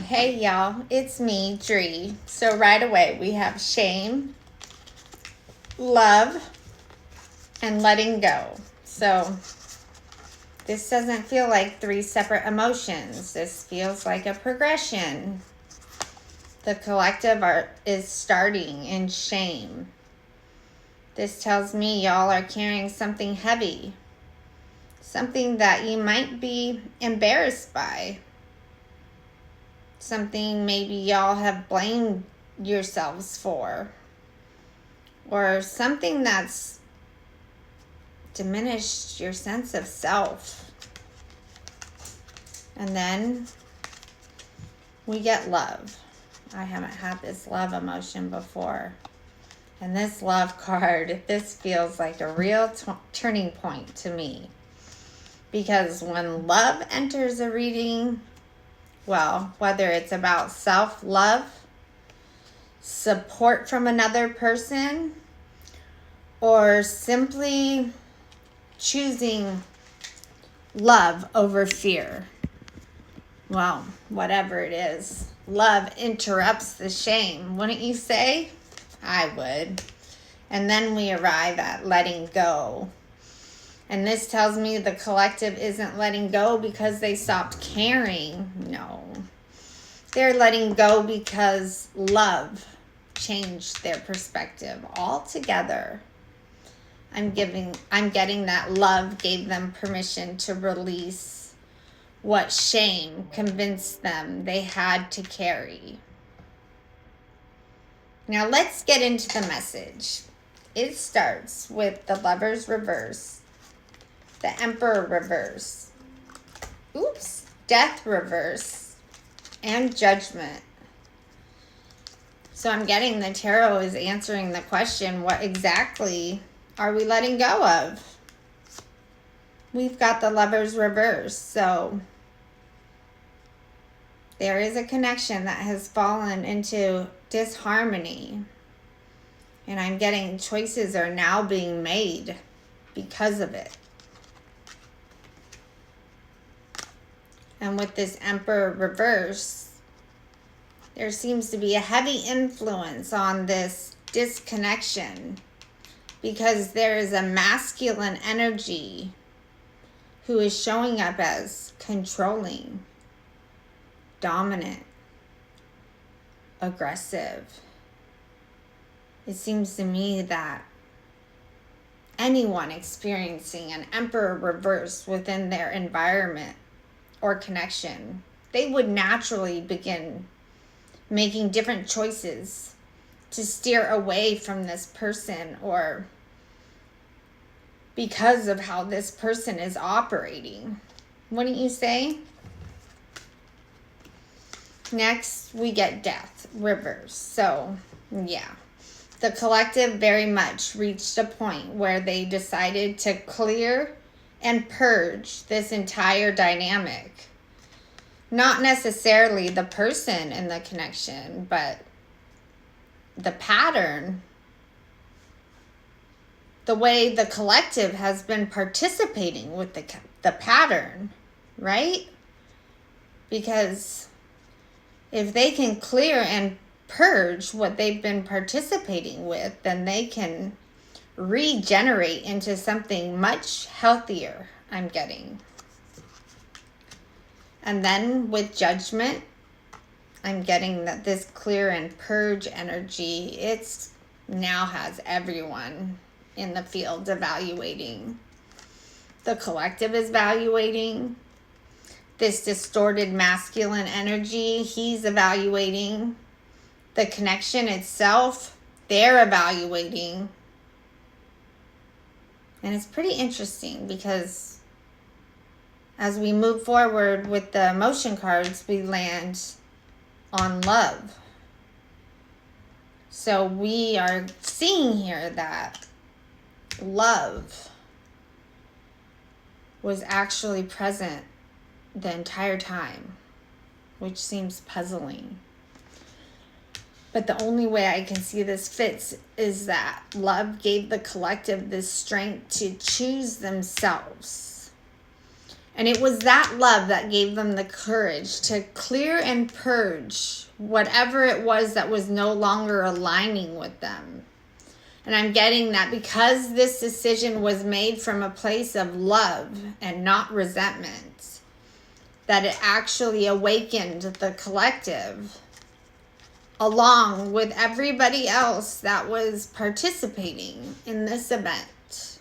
Hey y'all, it's me, Dree. So right away we have shame, love, and letting go. So this doesn't feel like three separate emotions. This feels like a progression. The collective is starting in shame. This tells me y'all are carrying something heavy, something that you might be embarrassed by, something maybe y'all have blamed yourselves for, or something that's diminished your sense of self. And then we get love. I haven't had this love emotion before. And this love card, this feels like a real turning point to me. Because when love enters a reading, well, whether it's about self-love, support from another person, or simply choosing love over fear. Well, whatever it is, love interrupts the shame, wouldn't you say? I would. And then we arrive at letting go. And this tells me the collective isn't letting go because they stopped caring. No. They're letting go because love changed their perspective altogether. I'm getting that love gave them permission to release what shame convinced them they had to carry. Now let's get into the message. It starts with the Lover's reverse, the Emperor reverse, Death reverse, and Judgment. So I'm getting the tarot is answering the question, what exactly are we letting go of? We've got the Lover's reverse, so there is a connection that has fallen into disharmony. And I'm getting choices are now being made because of it. And with this Emperor reverse, there seems to be a heavy influence on this disconnection because there is a masculine energy who is showing up as controlling, dominant, aggressive. It seems to me that anyone experiencing an Emperor reverse within their environment or connection, they would naturally begin making different choices to steer away from this person, or because of how this person is operating. Wouldn't you say? Next, we get Death reverse. So, yeah. The collective very much reached a point where they decided to clear and purge this entire dynamic. Not necessarily the person in the connection, but the pattern, the way the collective has been participating with the pattern, right? Because if they can clear and purge what they've been participating with, then they can regenerate into something much healthier, I'm getting. And then with Judgment, I'm getting that this clear and purge energy, it's now has everyone in the field evaluating. The collective is evaluating. This distorted masculine energy, he's evaluating. The connection itself, they're evaluating. And it's pretty interesting because as we move forward with the emotion cards, we land on love. So we are seeing here that love was actually present the entire time, which seems puzzling. But the only way I can see this fits is that love gave the collective this strength to choose themselves, And it was that love that gave them the courage to clear and purge whatever it was that was no longer aligning with them. And I'm getting that because this decision was made from a place of love and not resentment, that it actually awakened the collective along with everybody else that was participating in this event.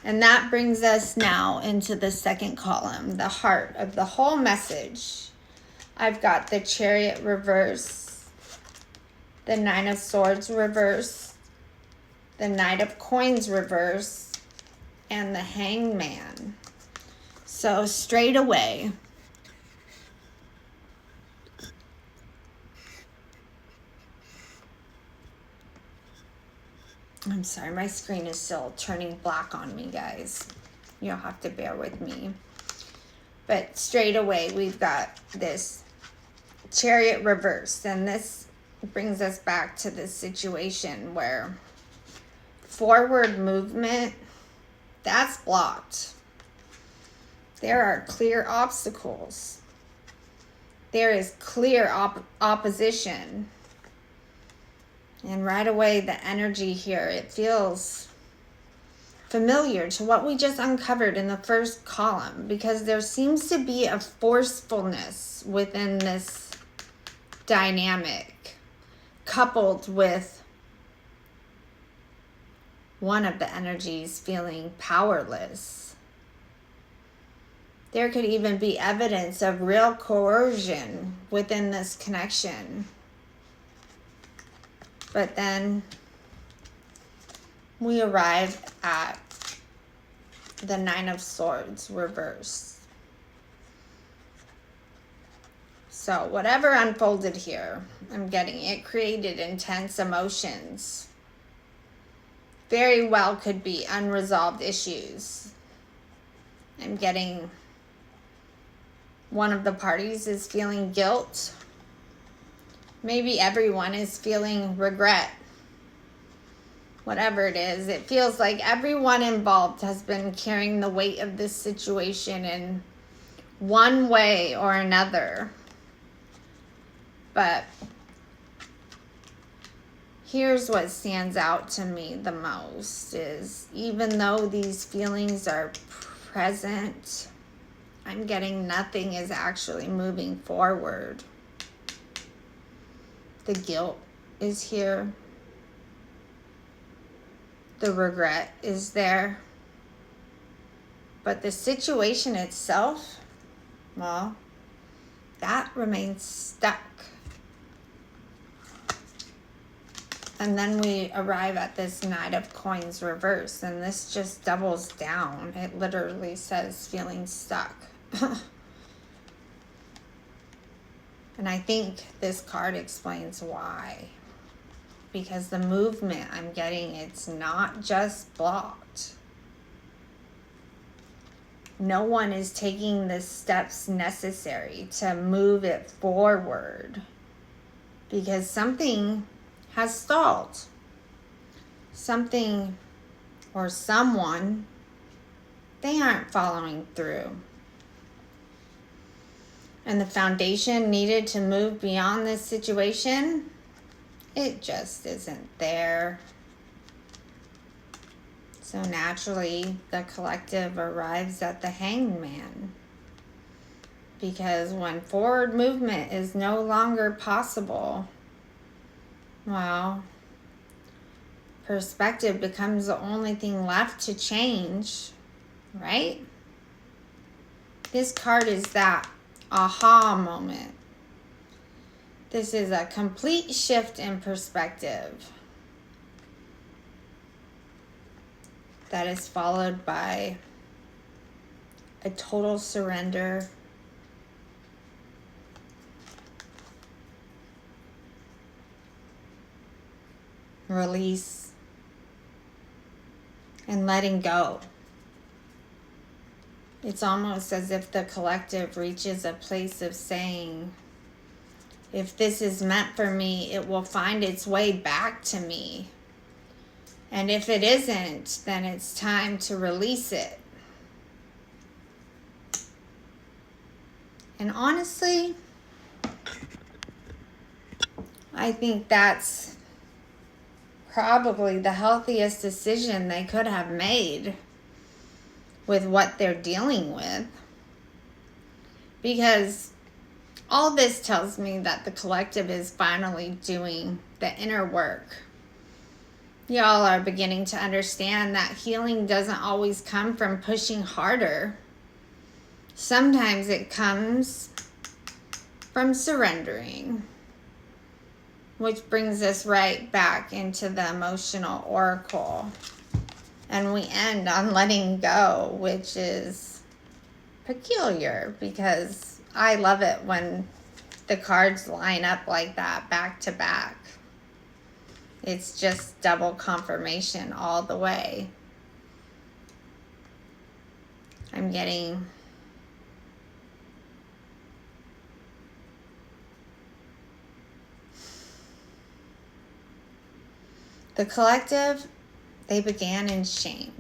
And that brings us now into the second column, the heart of the whole message. I've got the Chariot reverse, the Nine of Swords reverse, the Knight of Coins reverse, and the Hangman. So straight away, I'm sorry, my screen is still turning black on me, guys. You'll have to bear with me. But straight away, we've got this Chariot reverse. And this brings us back to this situation where forward movement, that's blocked. There are clear obstacles. There is clear opposition. And right away, the energy here, it feels familiar to what we just uncovered in the first column, because there seems to be a forcefulness within this dynamic, coupled with one of the energies feeling powerless. There could even be evidence of real coercion within this connection. But then we arrive at the Nine of Swords reverse. So whatever unfolded here, I'm getting it created intense emotions. Very well could be unresolved issues. I'm getting one of the parties is feeling guilt. Maybe everyone is feeling regret. Whatever it is, it feels like everyone involved has been carrying the weight of this situation in one way or another. But here's what stands out to me the most is, even though these feelings are present, I'm getting nothing is actually moving forward. The guilt is here. The regret is there. But the situation itself, well, that remains stuck. And then we arrive at this Knight of Coins reverse, and this just doubles down. It literally says feeling stuck. And I think this card explains why. Because the movement I'm getting, it's not just blocked. No one is taking the steps necessary to move it forward. Because something has stalled. Something or someone, they aren't following through. And the foundation needed to move beyond this situation, it just isn't there. So naturally, the collective arrives at the Hangman. Because when forward movement is no longer possible, well, perspective becomes the only thing left to change, right? This card is that aha moment. This is a complete shift in perspective that is followed by a total surrender, release, and letting go. It's almost as if the collective reaches a place of saying, if this is meant for me, it will find its way back to me. And if it isn't, then it's time to release it. And honestly, I think that's probably the healthiest decision they could have made with what they're dealing with. Because all this tells me that the collective is finally doing the inner work. Y'all are beginning to understand that healing doesn't always come from pushing harder. Sometimes it comes from surrendering, which brings us right back into the emotional oracle. And we end on letting go, which is peculiar because I love it when the cards line up like that, back to back. It's just double confirmation all the way. I'm getting the collective. They began in shame.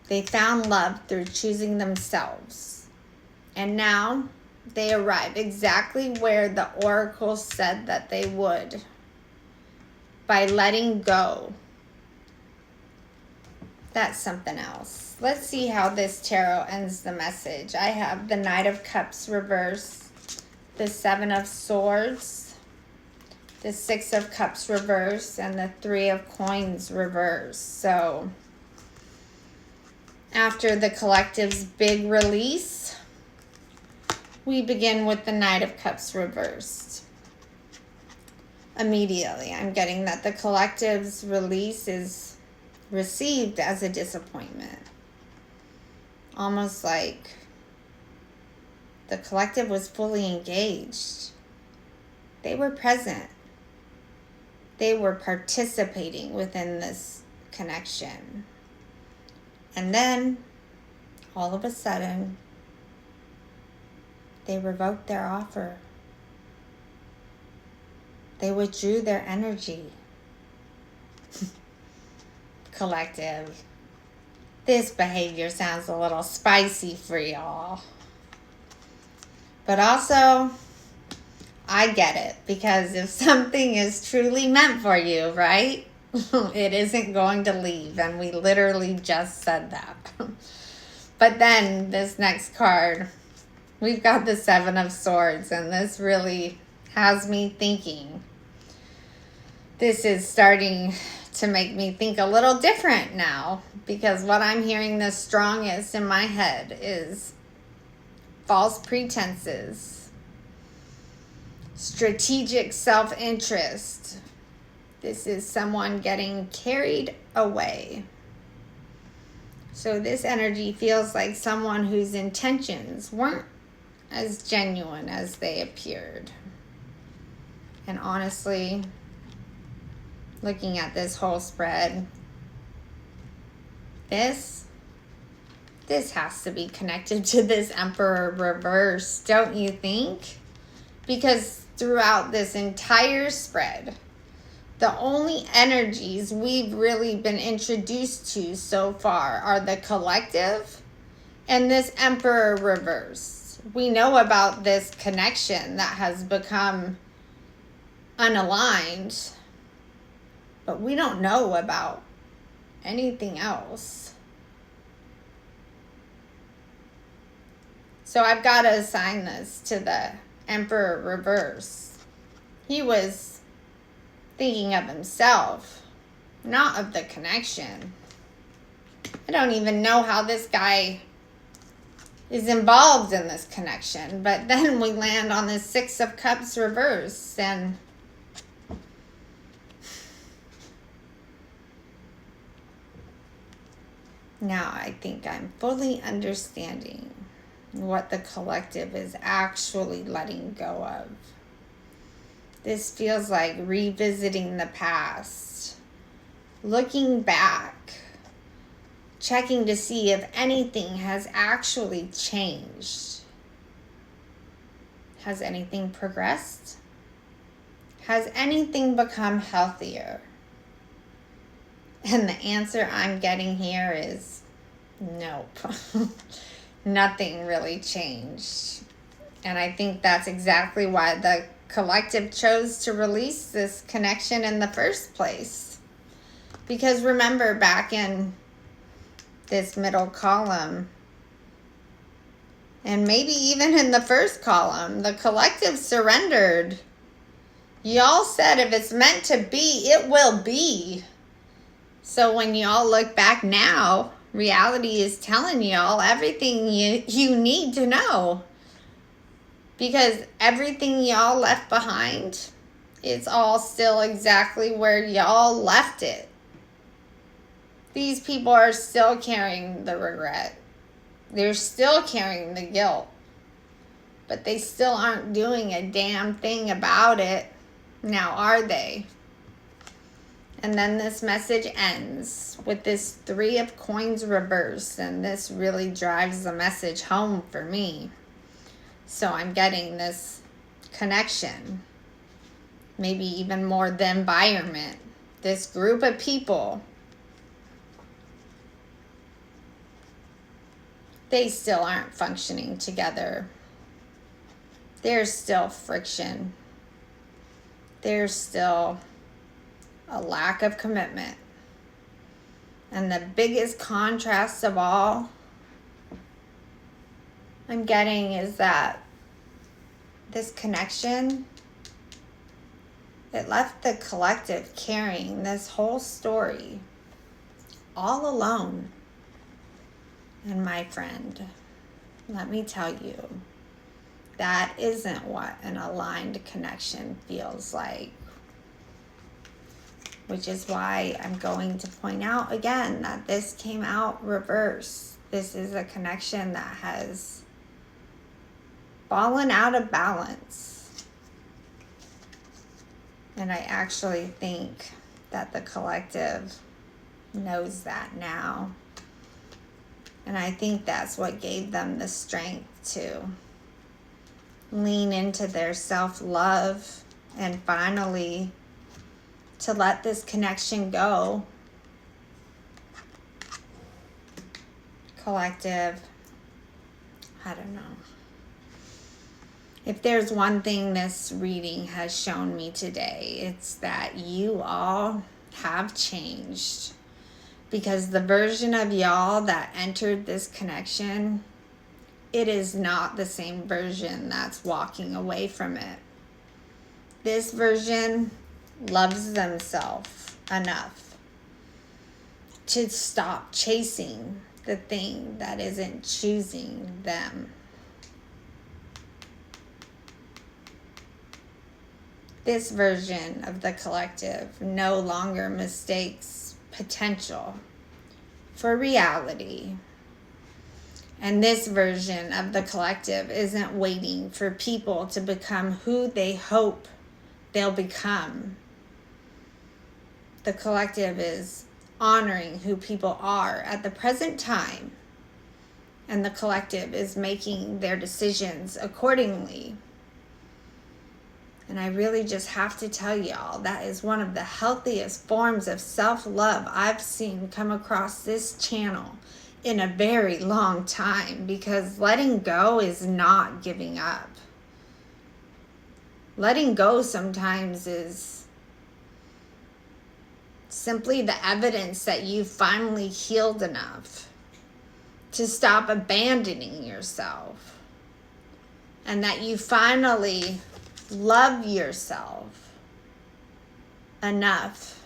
They found love through choosing themselves. And now they arrive exactly where the oracle said that they would, by letting go. That's something else. Let's see how this tarot ends the message. I have the Knight of Cups reversed, the Seven of Swords, the Six of Cups reversed, and the Three of Coins reversed. So after the collective's big release, we begin with the Knight of Cups reversed. Immediately, I'm getting that the collective's release is received as a disappointment. Almost like the collective was fully engaged. They were present. They were participating within this connection. And then, all of a sudden, they revoked their offer. They withdrew their energy. Collective. This behavior sounds a little spicy for y'all. But also, I get it. Because if something is truly meant for you, right? It isn't going to leave. And we literally just said that. But then, this next card, we've got the Seven of Swords. And this really has me thinking. This is starting to make me think a little different now, because what I'm hearing the strongest in my head is false pretenses, strategic self-interest. This is someone getting carried away. So this energy feels like someone whose intentions weren't as genuine as they appeared. And honestly, looking at this whole spread, this has to be connected to this Emperor reverse, don't you think? Because throughout this entire spread, the only energies we've really been introduced to so far are the collective and this Emperor reverse. We know about this connection that has become unaligned, but we don't know about anything else. So I've got to assign this to the Emperor reverse. He was thinking of himself, not of the connection. I don't even know how this guy is involved in this connection. But then we land on this Six of Cups reverse, and now I think I'm fully understanding what the collective is actually letting go of. This feels like revisiting the past, looking back, checking to see if anything has actually changed. Has anything progressed? Has anything become healthier? And the answer I'm getting here is nope. nothing really changed. And I think that's exactly why the collective chose to release this connection in the first place. Because remember, back in this middle column, and maybe even in the first column, the collective surrendered. Y'all said if it's meant to be, it will be. So when y'all look back now, reality is telling y'all everything you need to know. Because everything y'all left behind, it's all still exactly where y'all left it. These people are still carrying the regret. They're still carrying the guilt. But they still aren't doing a damn thing about it. Now, are they? And then this message ends with this 3 of coins reversed. And this really drives the message home for me. So I'm getting this connection. Maybe even more the environment. This group of people. They still aren't functioning together. There's still friction. There's still a lack of commitment. And the biggest contrast of all I'm getting is that this connection, it left the collective carrying this whole story all alone. And my friend, let me tell you, that isn't what an aligned connection feels like. Which is why I'm going to point out again that this came out reverse. This is a connection that has fallen out of balance. And I actually think that the collective knows that now. And I think that's what gave them the strength to lean into their self-love and finally to let this connection go. Collective, I don't know. If there's one thing this reading has shown me today, it's that you all have changed. Because the version of y'all that entered this connection, it is not the same version that's walking away from it. This version loves themselves enough to stop chasing the thing that isn't choosing them. This version of the collective no longer mistakes potential for reality. And this version of the collective isn't waiting for people to become who they hope they'll become. The collective is honoring who people are at the present time. And the collective is making their decisions accordingly. And I really just have to tell y'all, that is one of the healthiest forms of self-love I've seen come across this channel in a very long time. Because letting go is not giving up. Letting go sometimes is simply the evidence that you've finally healed enough to stop abandoning yourself. And that you finally love yourself enough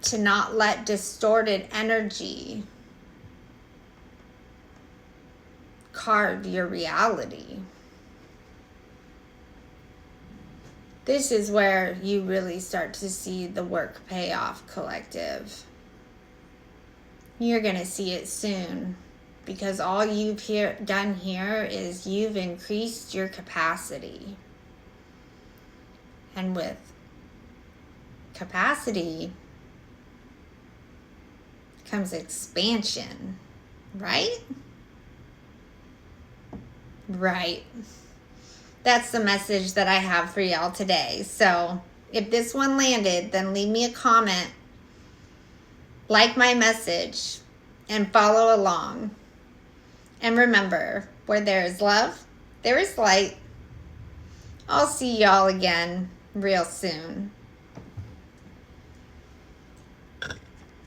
to not let distorted energy carve your reality. This is where you really start to see the work pay off, collective. You're going to see it soon. Because all you've done here is you've increased your capacity. And with capacity comes expansion, right? Right. That's the message that I have for y'all today. So if this one landed, then leave me a comment, like my message, and follow along. And remember, where there is love, there is light. I'll see y'all again real soon.